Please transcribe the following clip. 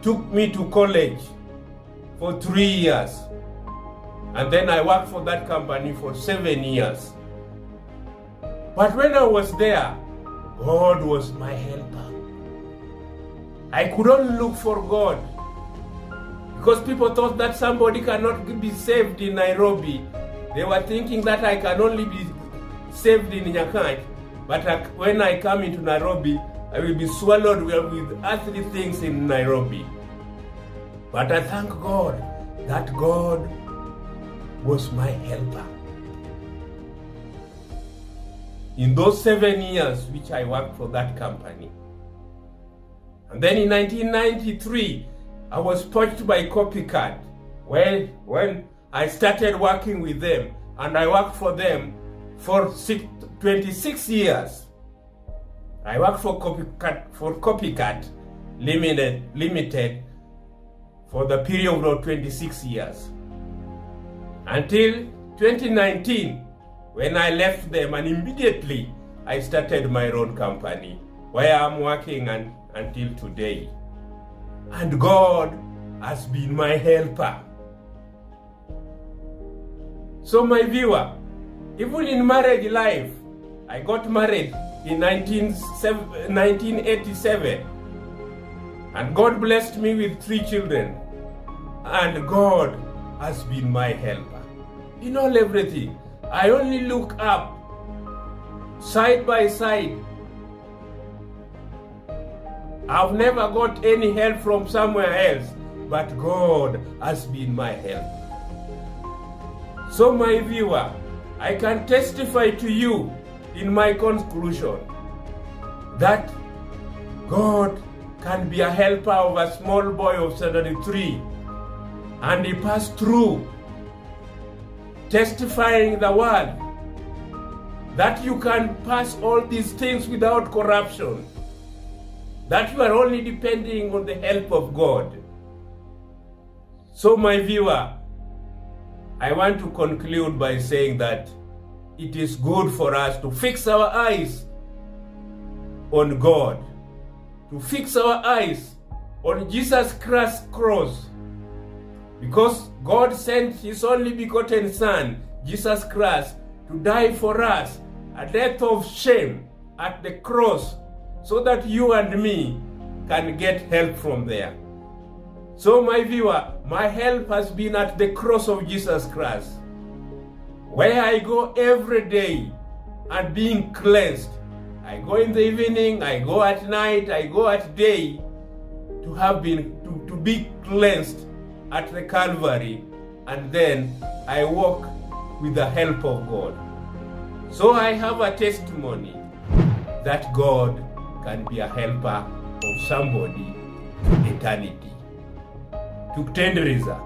took me to college for 3 years. And then I worked for that company for 7 years. But when I was there, God was my helper. I couldn't look for God because people thought that somebody cannot be saved in Nairobi. They were thinking that I can only be saved in Nyakach. But when I come into Nairobi, I will be swallowed with earthly things in Nairobi. But I thank God that God was my helper. In those 7 years which I worked for that company. And then in 1993, I was poached by Copycat. Well, when I started working with them, and I worked for them for 26 years. I worked for Copycat Limited for the period of 26 years. Until 2019, when I left them, and immediately I started my own company, where I'm working until today. And God has been my helper. So my viewer, even in marriage life, I got married in 1987. And God blessed me with 3 children. And God has been my helper in all everything. I only look up, side by side. I've never got any help from somewhere else, but God has been my help. So my viewer, I can testify to you in my conclusion that God can be a helper of a small boy of 73, and he passed through testifying the word that you can pass all these things without corruption, that you are only depending on the help of God. So my viewer, I want to conclude by saying that it is good for us to fix our eyes on God, to fix our eyes on Jesus Christ's cross, because God sent His only begotten Son, Jesus Christ, to die for us, a death of shame at the cross, so that you and me can get help from there. So my viewer, my help has been at the cross of Jesus Christ, where I go every day and being cleansed. I go in the evening, I go at night, I go at day to be cleansed at the Calvary, and then I walk with the help of God. So I have a testimony that God can be a helper of somebody to eternity. Tukutenderiza.